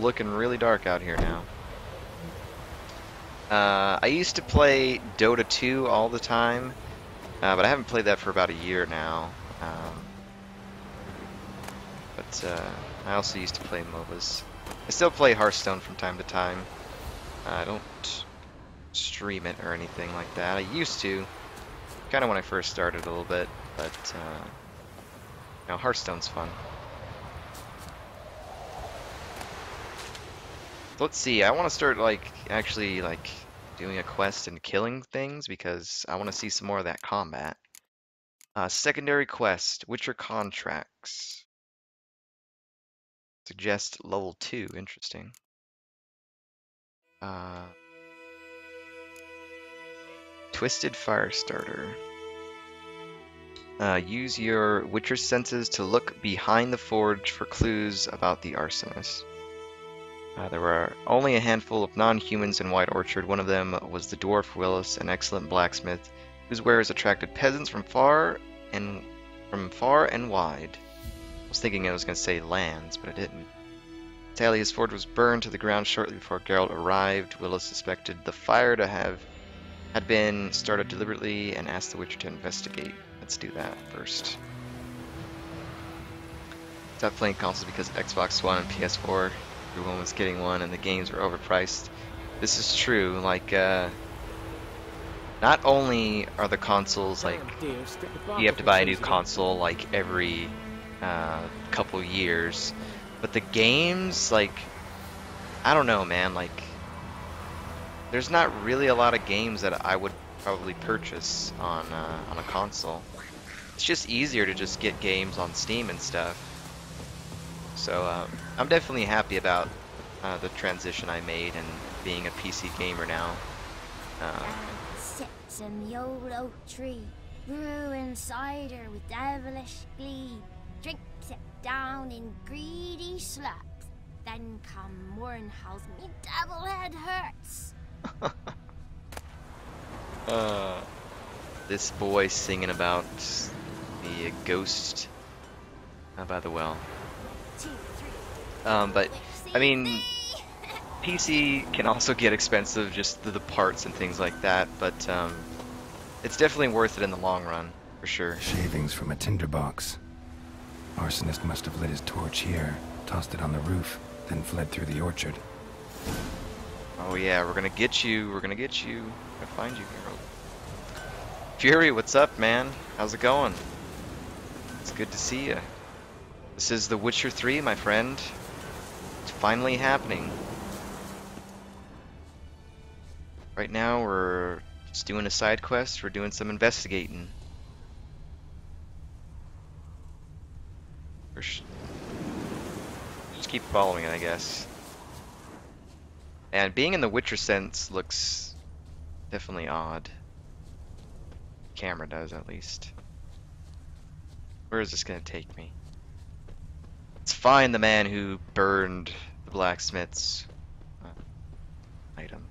looking really dark out here now. I used to play Dota 2 all the time, but I haven't played that for about a year now. I also used to play MOBAs. I still play Hearthstone from time to time. I don't stream it or anything like that. I used to, kind of when I first started a little bit, but you know, Hearthstone's fun. Let's see, I want to start actually doing a quest and killing things because I want to see some more of that combat. Secondary quest, Witcher contracts. Suggest level 2, interesting. Twisted Firestarter. Use your Witcher senses to look behind the forge for clues about the arsonist. There were only a handful of non-humans in White Orchard. One of them was the dwarf Willis, an excellent blacksmith, whose wares attracted peasants from far and wide. I was thinking I was going to say lands, but I didn't. Sadly, his forge was burned to the ground shortly before Geralt arrived. Willis suspected the fire to had been started deliberately and asked the Witcher to investigate. Let's do that first. Stopped playing consoles because of Xbox One and PS4. Everyone was getting one and the games were overpriced. This is true, not only are the consoles you have to buy a new console every couple years, but the games I don't know, man, there's not really a lot of games that I would probably purchase on a console. It's just easier to just get games on Steam and stuff. So I'm definitely happy about the transition I made and being a PC gamer now. Sits in the old oak tree, brewing cider with devilish glee. Drinks it down in greedy slugs. Then come morn how's me devil head hurts. This boy singing about the ghost by the well. But I mean, PC can also get expensive, just the parts and things like that. But it's definitely worth it in the long run, for sure. Shavings from a tinderbox. Arsonist must have lit his torch here, tossed it on the roof, then fled through the orchard. Oh yeah, we're gonna get you. We're gonna get you. I'll find you, Geralt. Fury, what's up, man? How's it going? It's good to see you. This is The Witcher 3, my friend. It's finally happening. Right now, we're just doing a side quest. We're doing some investigating. Just keep following it, I guess. And being in the Witcher sense looks definitely odd. Camera does, at least. Where is this gonna take me? Let's find the man who burned the blacksmith's item.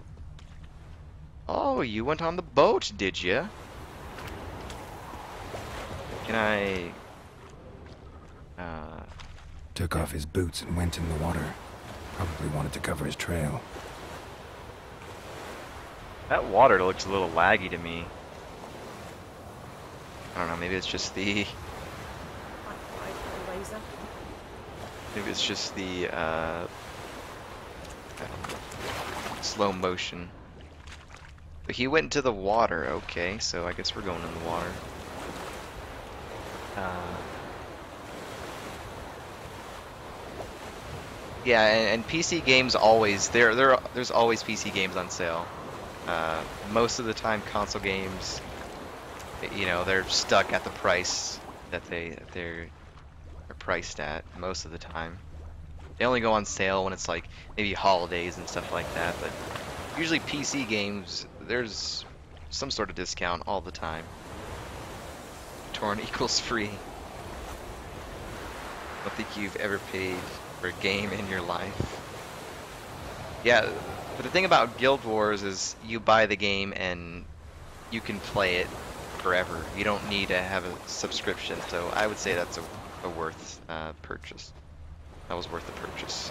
Oh, you went on the boat, did you? Can I... Took off his boots and went in the water. Probably wanted to cover his trail. That water looks a little laggy to me. I don't know, maybe it's just the... Maybe it's just the, I don't know, slow motion. But he went into the water, okay, so I guess we're going in the water. Yeah, and PC games always, there's always PC games on sale. Most of the time console games, you know, they're stuck at the price that they're priced at most of the time. They only go on sale when it's maybe holidays and stuff like that, but usually PC games, there's some sort of discount all the time. Torn equals free. I don't think you've ever paid for a game in your life. Yeah, but the thing about Guild Wars is you buy the game and you can play it forever. You don't need to have a subscription, so I would say that's a worth purchase. That was worth the purchase.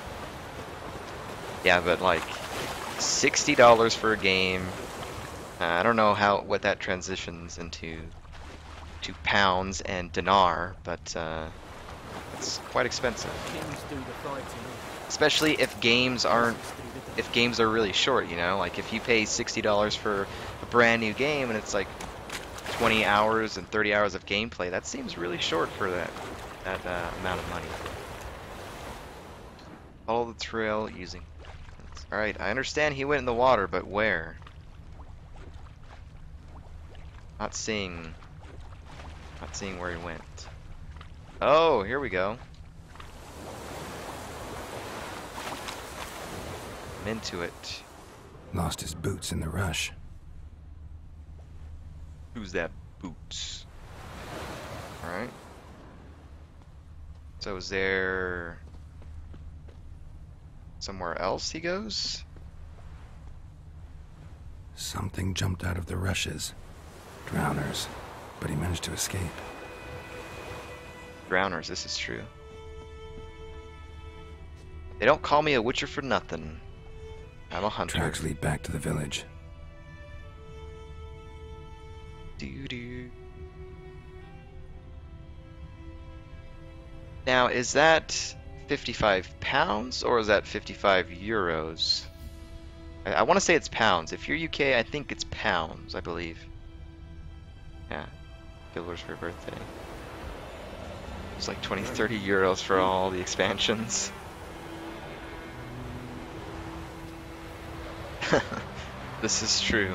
Yeah, but like $60 for a game. I don't know what that transitions into to pounds and dinar, but it's quite expensive. Especially if games are really short, you know? Like if you pay $60 for a brand new game and it's like 20 hours and 30 hours of gameplay, that seems really short for that amount of money. Follow the trail using. Alright, I understand he went in the water, but where? Not seeing where he went. Oh, here we go. I'm into it. Lost his boots in the rush. Who's that boots? Alright. So is there somewhere else he goes? Something jumped out of the rushes. Drowners. But he managed to escape. Drowners, this is true. They don't call me a witcher for nothing. I'm a hunter. Tracks lead back to the village. Doo-doo. Now, is that 55 pounds or is that 55 euros? I want to say it's pounds. If you're UK, I think it's pounds, I believe. Yeah. Guilders for birthday. It's like 20, 30 euros for all the expansions. This is true.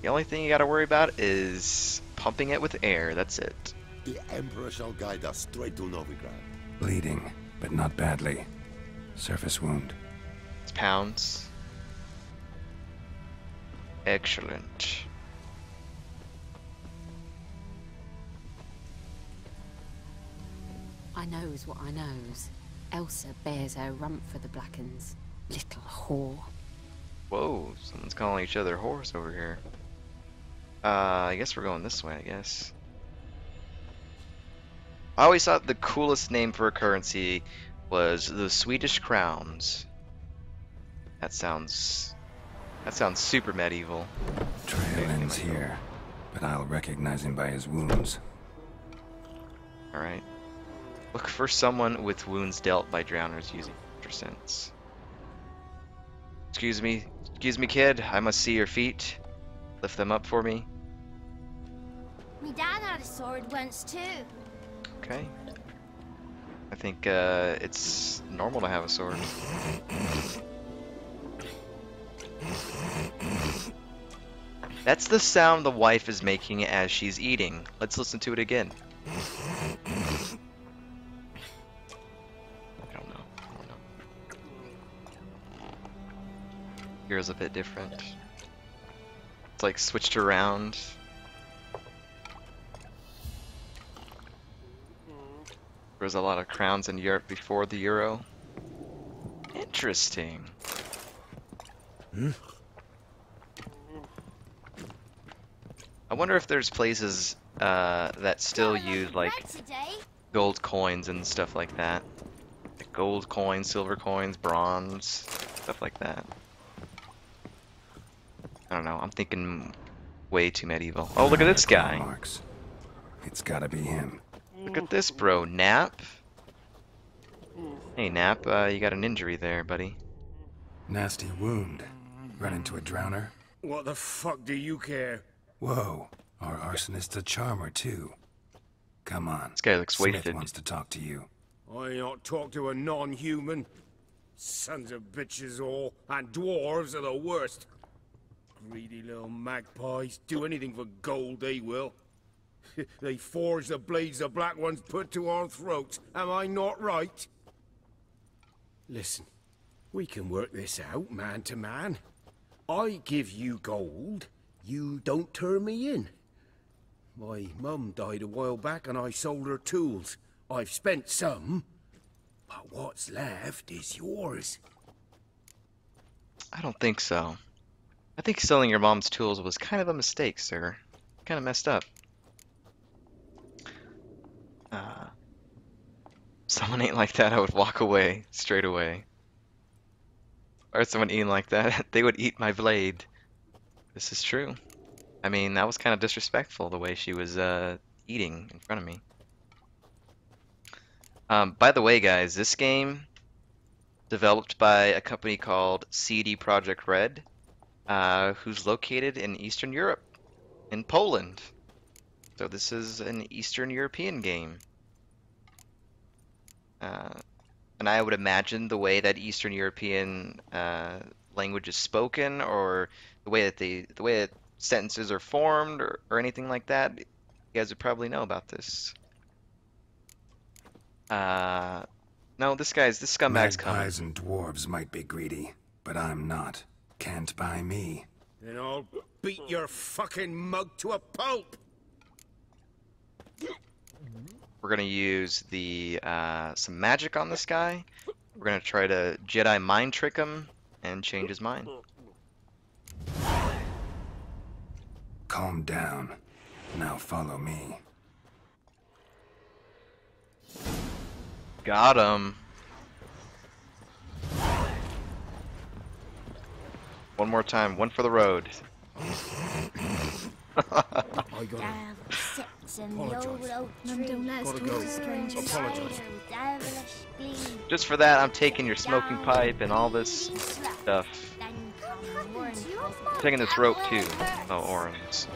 The only thing you gotta worry about is pumping it with air, that's it. The Emperor shall guide us straight to Novigrad. Bleeding, but not badly. Surface wound. It's pounds. Excellent. I knows what I knows. Elsa bears her rump for the Blackens. Little whore. Whoa, someone's calling each other whores over here. I guess we're going this way, I guess. I always thought the coolest name for a currency was the Swedish crowns. That sounds super medieval. Trail ends here, but I'll recognize him by his wounds. Alright. Look for someone with wounds dealt by drowners using %. Excuse me, kid. I must see your feet. Lift them up for me. Me dad had a sword once too. Okay. I think it's normal to have a sword. That's the sound the wife is making as she's eating. Let's listen to it again. I don't know. Here's a bit different. It's like switched around. There was a lot of crowns in Europe before the euro. Interesting. I wonder if there's places that still use like gold coins and stuff like that. Like gold coins, silver coins, bronze, stuff like that. I don't know. I'm thinking way too medieval. Oh, look at this guy. Marks. It's gotta be him. Look at this, bro. Nap. Hey, Nap. You got an injury there, buddy. Nasty wound. Run into a drowner. What the fuck do you care? Whoa. Our arsonist's a charmer, too. Come on. This guy looks Smith wasted. wants to talk to you. I not talk to a non-human. Sons of bitches all, and dwarves are the worst. Greedy little magpies. Do anything for gold, they will. They forge the blades the black ones put to our throats. Am I not right? Listen, we can work this out, man to man. I give you gold, you don't turn me in. My mum died a while back and I sold her tools. I've spent some, but what's left is yours. I don't think so. I think selling your mom's tools was kind of a mistake, sir. Kind of messed up. Someone ain't like that, I would walk away straight away. Or someone eating like that, they would eat my blade. This is true. I mean, that was kind of disrespectful the way she was eating in front of me. By the way, guys, this game developed by a company called CD Projekt Red, who's located in Eastern Europe, in Poland. So this is an Eastern European game. And I would imagine the way that Eastern European language is spoken, or the way that sentences are formed, or anything like that, you guys would probably know about this. No, this scumbag's coming. Magpies and dwarves might be greedy, but I'm not. Can't buy me. Then I'll beat your fucking mug to a pulp! We're gonna use the some magic on this guy. We're gonna try to Jedi mind trick him and change his mind. Calm down. Now follow me. Got him. One more time, one for the road. I got Devil sits in the Apologise. old oak Mum, tree. don't let us Gotta talk go. to strangers. Apologise. Devilish glee. Just for that, I'm taking your smoking pipe and all this stuff. Then come Warren I'm taking this rope too. Oh, Orin's.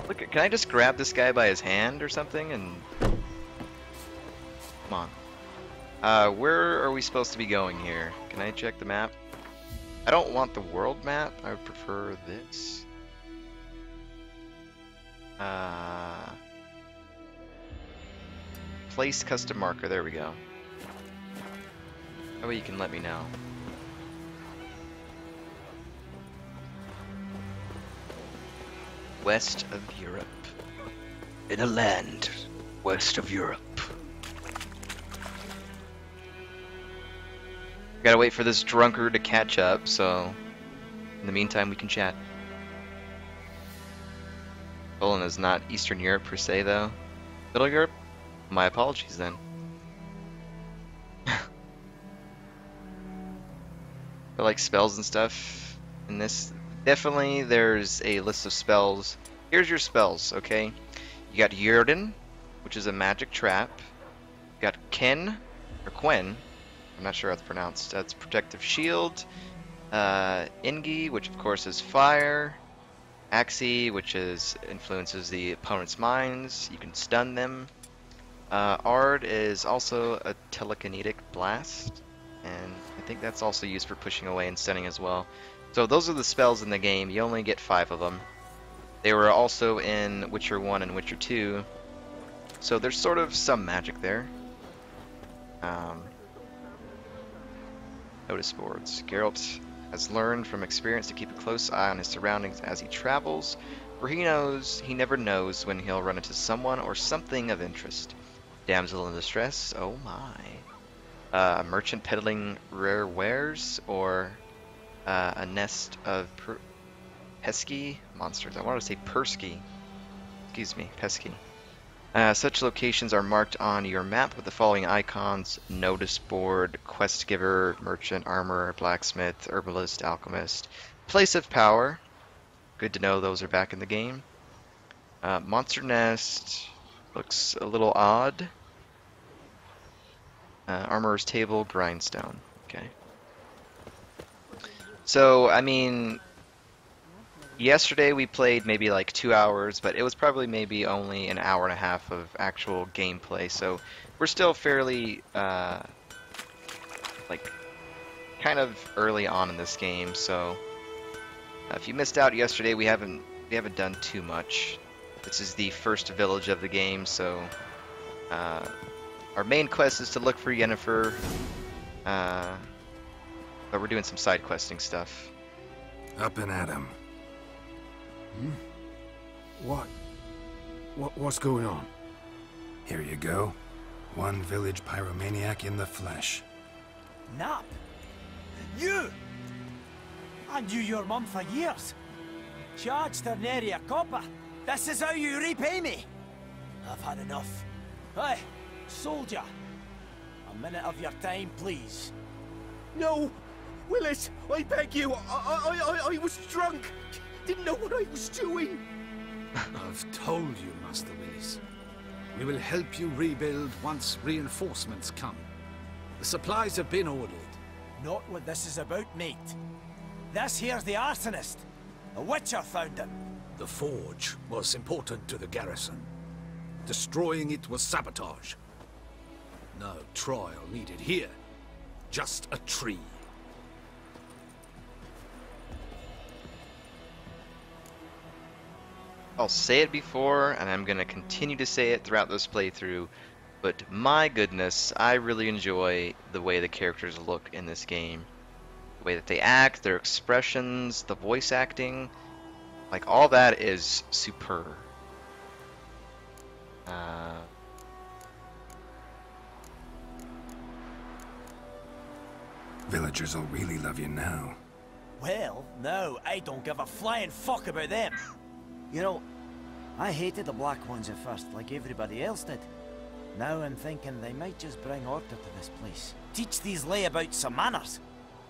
Look, can I just grab this guy by his hand or something and... Come on. Where are we supposed to be going here? Can I check the map? I don't want the world map. I would prefer this. Place custom marker. There we go. That way you can let me know. West of Europe. In a land west of Europe. Gotta wait for this drunkard to catch up, so in the meantime we can chat. Poland is not Eastern Europe per se though. Middle Europe? My apologies then. I like spells and stuff in this. Definitely there's a list of spells. Here's your spells, okay? You got Yurden, which is a magic trap. You got Ken, or Quen, I'm not sure how it's pronounced. That's protective shield. Ingi, which of course is fire. Axi, which influences the opponent's minds. You can stun them. Ard is also a telekinetic blast, and I think that's also used for pushing away and stunning as well. So those are the spells in the game. You only get 5 of them. They were also in Witcher 1 and Witcher 2, so there's sort of some magic there. Notice boards. Geralt has learned from experience to keep a close eye on his surroundings as he travels, for he never knows when he'll run into someone or something of interest. Damsel in distress, oh my. A merchant peddling rare wares, or a nest of pesky monsters. I wanted to say persky. Excuse me, pesky. Such locations are marked on your map with the following icons: notice board, quest giver, merchant, armorer, blacksmith, herbalist, alchemist, place of power. Good to know those are back in the game. Monster nest looks a little odd. Armorer's table, grindstone. Okay. So, I mean, yesterday we played maybe like 2 hours, but it was probably maybe only an hour and a half of actual gameplay. So we're still fairly, like, kind of early on in this game. So if you missed out yesterday, we haven't done too much. This is the first village of the game, so our main quest is to look for Yennefer, but we're doing some side questing stuff. Up and at 'em. What's going on? Here you go. One village pyromaniac in the flesh. Nap? You? I knew your mum for years. Charged her nary a copper. This is how you repay me. I've had enough. Aye, soldier. A minute of your time, please. No! Willis, I beg you! I was drunk! Didn't know what I was doing! I've told you, Master Willis. We will help you rebuild once reinforcements come. The supplies have been ordered. Not what this is about, mate. This here's the arsonist. A witcher found him. The forge was important to the garrison. Destroying it was sabotage. No trial needed here. Just a tree. I'll say it before, and I'm going to continue to say it throughout this playthrough, but my goodness, I really enjoy the way the characters look in this game. The way that they act, their expressions, the voice acting, like all that is superb. Villagers will really love you now. Well, no, I don't give a flying fuck about them. You know, I hated the Black Ones at first, like everybody else did. Now I'm thinking they might just bring order to this place. Teach these layabouts some manners.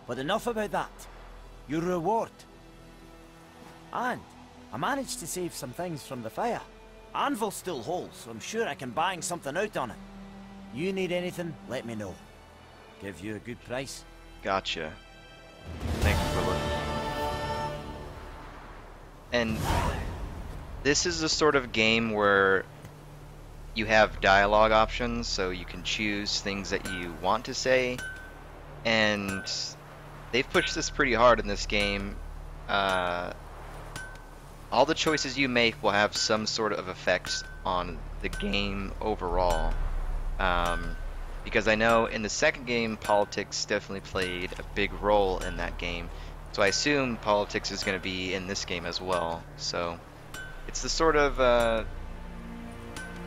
But enough about that. Your reward. And I managed to save some things from the fire. Anvil's still whole, so I'm sure I can bang something out on it. You need anything, let me know. Give you a good price. Gotcha. Thanks, Willis. And this is the sort of game where you have dialogue options, so you can choose things that you want to say, and they've pushed this pretty hard in this game. All the choices you make will have some sort of effects on the game overall. Because I know in the second game, politics definitely played a big role in that game. So I assume politics is going to be in this game as well. So it's the sort of,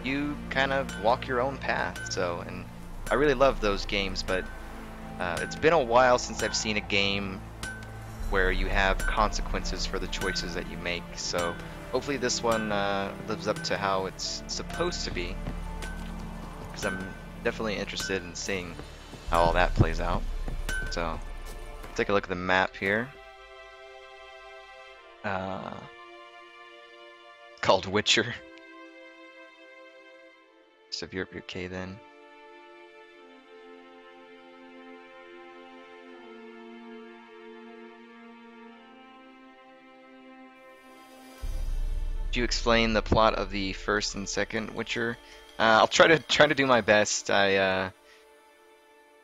you kind of walk your own path. So, and I really love those games, but it's been a while since I've seen a game where you have consequences for the choices that you make. So hopefully this one lives up to how it's supposed to be, because I'm definitely interested in seeing how all that plays out. So take a look at the map here. Called Witcher. So if you're okay then. Could you explain the plot of the first and second Witcher? I'll try to do my best. I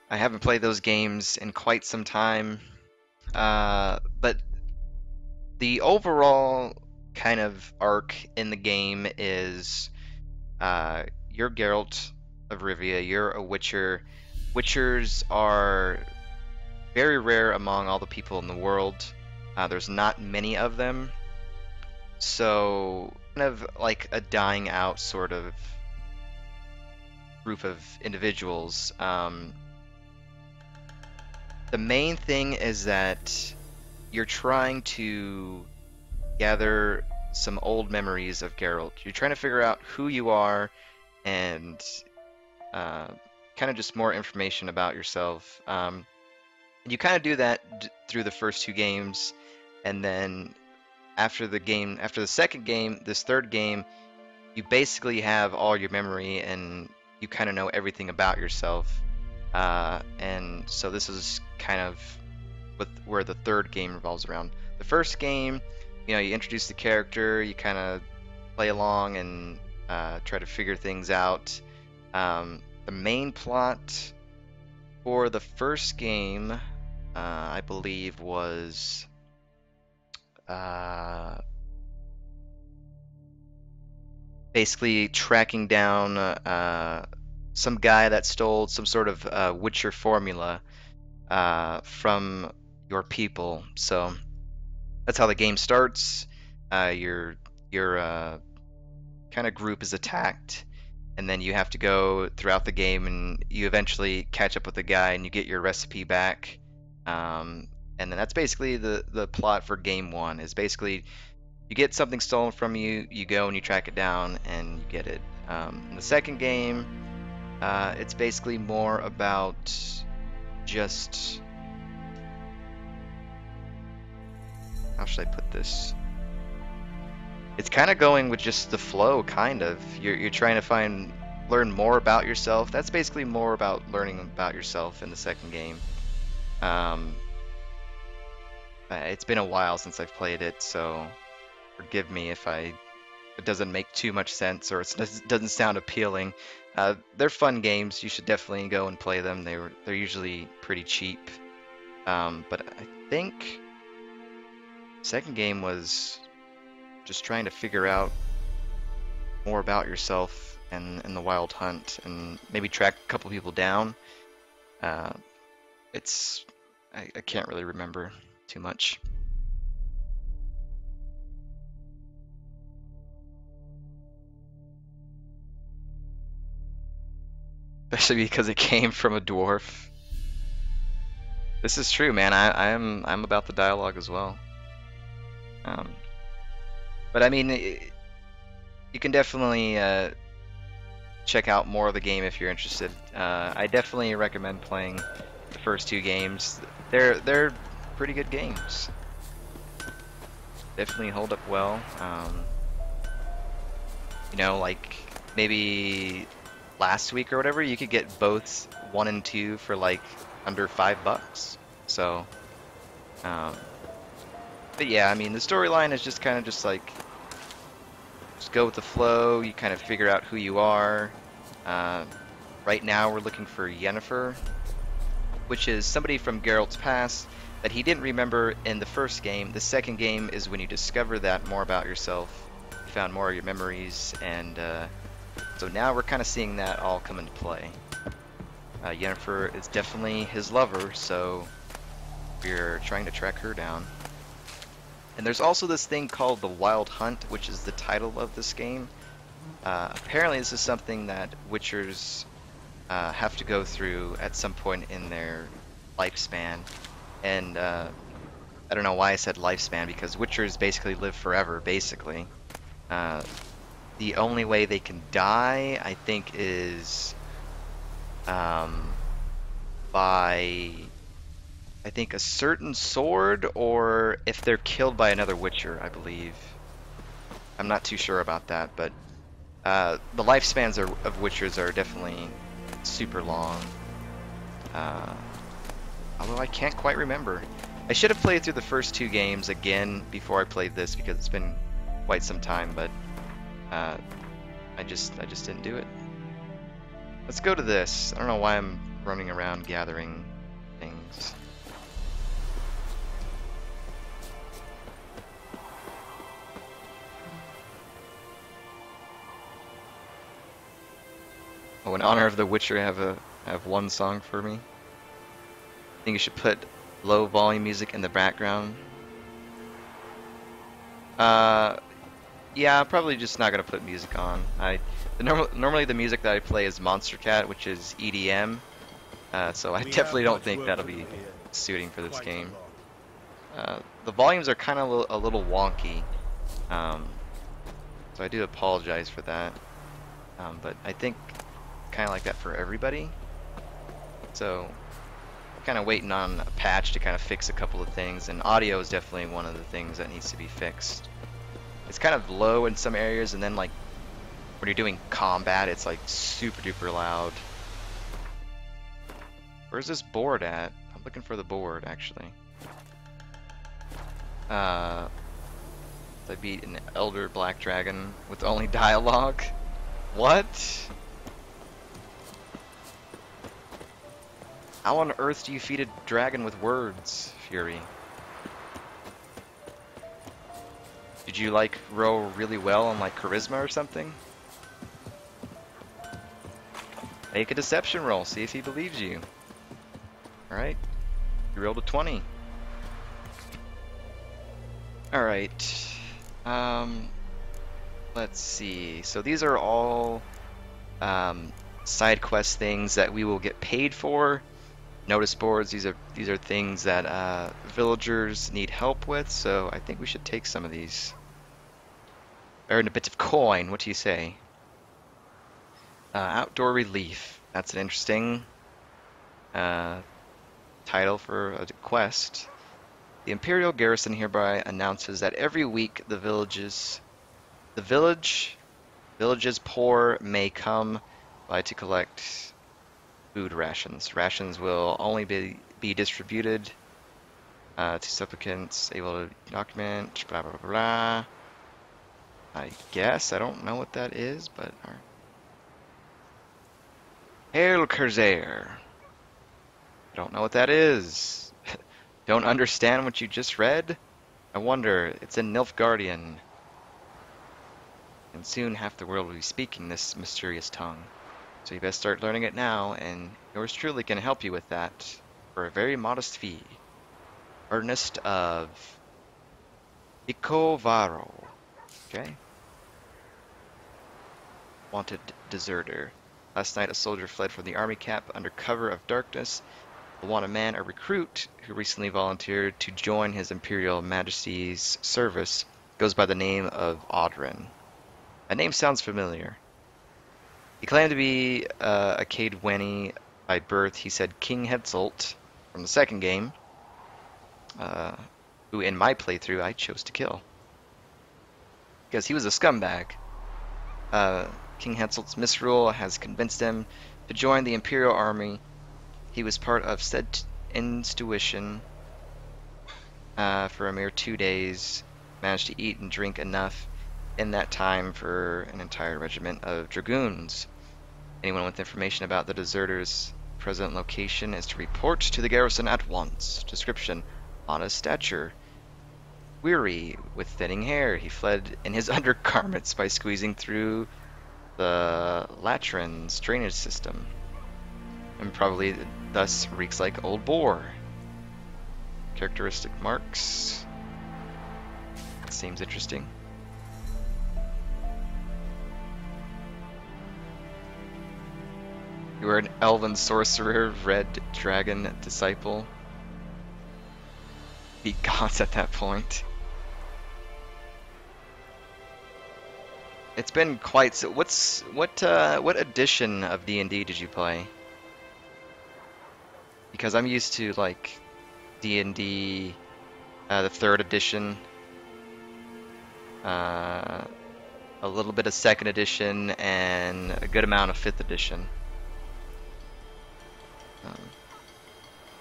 haven't played those games in quite some time, but the overall kind of arc in the game is you're Geralt of Rivia. You're a Witcher. Witchers are very rare among all the people in the world. There's not many of them. So, kind of like a dying out sort of group of individuals. The main thing is that you're trying to gather some old memories of Geralt. You're trying to figure out who you are and kind of just more information about yourself. And you kind of do that through the first two games, and then after the second game, this third game, you basically have all your memory and you kind of know everything about yourself. And so this is kind of where the third game revolves around. The first game, you know, you introduce the character, you kind of play along and try to figure things out. The main plot for the first game, I believe, was basically tracking down some guy that stole some sort of Witcher formula from your people. So that's how the game starts. Your kind of group is attacked, and then you have to go throughout the game, and you eventually catch up with the guy, and you get your recipe back. And then that's basically the plot for game one. Is basically you get something stolen from you, you go and you track it down, and you get it. In the second game, It's basically more about just... How should I put this? It's kind of going with just the flow, kind of. You're trying to learn more about yourself. That's basically more about learning about yourself in the second game. It's been a while since I've played it, so forgive me if it doesn't make too much sense or it doesn't sound appealing. They're fun games. You should definitely go and play them. They're usually pretty cheap. But I think second game was just trying to figure out more about yourself and the wild hunt, and maybe track a couple people down. I can't really remember too much. Especially because it came from a dwarf. This is true, man. I'm about the dialogue as well. But I mean, you can definitely check out more of the game if you're interested. I definitely recommend playing the first two games. They're pretty good games. Definitely hold up well. You know, like maybe last week or whatever, you could get both 1 and 2 for like under $5. So, but yeah, I mean, the storyline is just kind of just like, just go with the flow. You kind of figure out who you are. Right now, we're looking for Yennefer, which is somebody from Geralt's past that he didn't remember in the first game. The second game is when you discover that more about yourself. You found more of your memories, and so now we're kind of seeing that all come into play. Yennefer is definitely his lover, so we're trying to track her down. And there's also this thing called the Wild Hunt, which is the title of this game. Apparently this is something that Witchers have to go through at some point in their lifespan. And I don't know why I said lifespan, because Witchers basically live forever, basically. The only way they can die, I think, is by, I think, a certain sword, or if they're killed by another Witcher, I believe. I'm not too sure about that, but the lifespans of Witchers are definitely super long. Although I can't quite remember. I should have played through the first two games again before I played this, because it's been quite some time, but I just didn't do it. Let's go to this. I don't know why I'm running around gathering things. Oh, in honor of the Witcher, I have one song for me. I think you should put low volume music in the background. Yeah, I'm probably just not gonna put music on. Normally the music that I play is Monster Cat, which is EDM. So I definitely don't think that'll be suiting for this game. The volumes are kind of a little wonky, so I do apologize for that. But I think kind of like that for everybody. So I'm kind of waiting on a patch to kind of fix a couple of things, and audio is definitely one of the things that needs to be fixed. It's kind of low in some areas, and then like when you're doing combat, it's like super duper loud. Where's this board at? I'm looking for the board, actually. I beat an Elder Black Dragon with only dialogue. What? How on earth do you feed a dragon with words, Fury? Did you like roll really well on like charisma or something? Make a deception roll, see if he believes you. Alright, you rolled a 20. Alright, let's see. So these are all side quest things that we will get paid for. Notice boards, these are things that villagers need help with, so I think we should take some of these. Earn a bit of coin, what do you say? Outdoor relief. That's an interesting uh, title for a quest. The Imperial garrison hereby announces that every week the village's poor may come by to collect food rations. Rations will only be distributed to supplicants able to document, blah, blah, blah, blah. I guess. I don't know what that is, but... Hail Kerzair. I don't know what that is. Don't understand what you just read? I wonder. It's in Nilfgaardian. And soon half the world will be speaking this mysterious tongue. So you best start learning it now, and yours truly can help you with that for a very modest fee. Ernest of Icovaro. Okay. Wanted deserter. Last night a soldier fled from the army camp under cover of darkness. The wanted man, a recruit who recently volunteered to join His Imperial Majesty's service, goes by the name of Audrin. That name sounds familiar. He claimed to be a Cade Wenny by birth. He said King Hetzolt from the second game, who in my playthrough I chose to kill. Because he was a scumbag. King Hetzolt's misrule has convinced him to join the Imperial Army. He was part of said institution for a mere 2 days, managed to eat and drink enough in that time for an entire regiment of dragoons. Anyone with information about the deserter's present location is to report to the garrison at once. Description: modest stature, weary, with thinning hair. He fled in his undergarments by squeezing through the Latrin's drainage system, and probably thus reeks like old boar. Characteristic marks. That seems interesting. You are an elven sorcerer, red dragon disciple. Be gods at that point. It's been quite so. What edition of D&D did you play? Because I'm used to like D&D, the 3rd edition, a little bit of 2nd edition, and a good amount of 5th edition.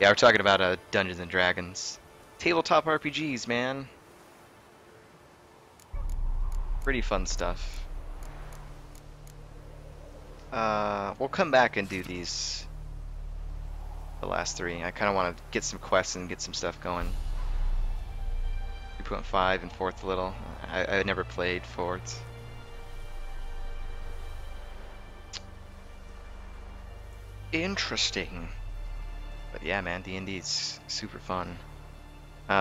Yeah, we're talking about Dungeons and Dragons. Tabletop RPGs, man. Pretty fun stuff. We'll come back and do these. The last 3. I kind of want to get some quests and get some stuff going. 3.5 and 4th a little. I never played 4th. Interesting. But yeah, man, D&D's super fun.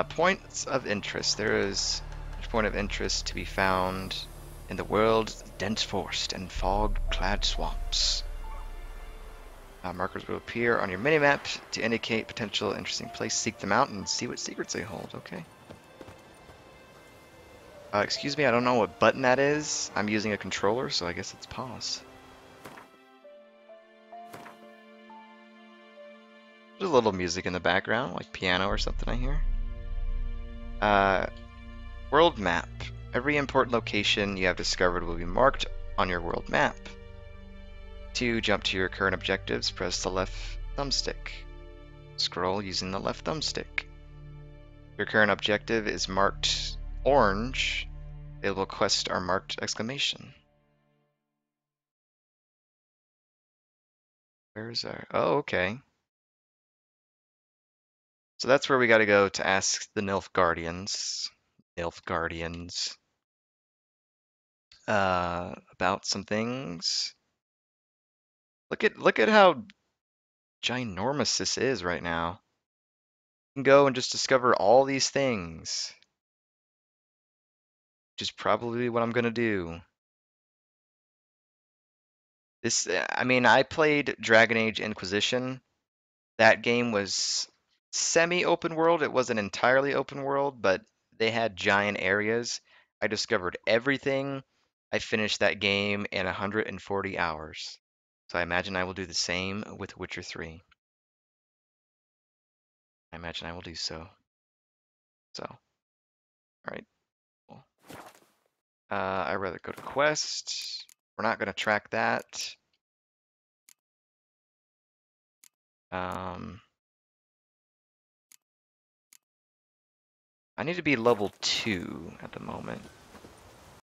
Points of interest. There is a point of interest to be found in the world's dense forest and fog-clad swamps. Markers will appear on your minimap to indicate potential interesting place. Seek them out and see what secrets they hold. Okay. Excuse me, I don't know what button that is. I'm using a controller, so I guess it's pause. There's a little music in the background, like piano or something I hear. World map. Every important location you have discovered will be marked on your world map. To jump to your current objectives, press the left thumbstick. Scroll using the left thumbstick. Your current objective is marked orange. Available quests are marked exclamation. Where's our... Oh, okay. So that's where we got to go to ask the Nilfgaardians, about some things. Look at how ginormous this is right now. You can go and just discover all these things, which is probably what I'm gonna do. This, I mean, I played Dragon Age Inquisition. That game was semi-open world. It wasn't entirely open world, but they had giant areas. I discovered everything. I finished that game in 140 hours. So I imagine I will do the same with Witcher 3. I imagine I will do so. So, alright. Cool. I'd rather go to quest. We're not going to track that. I need to be level 2 at the moment.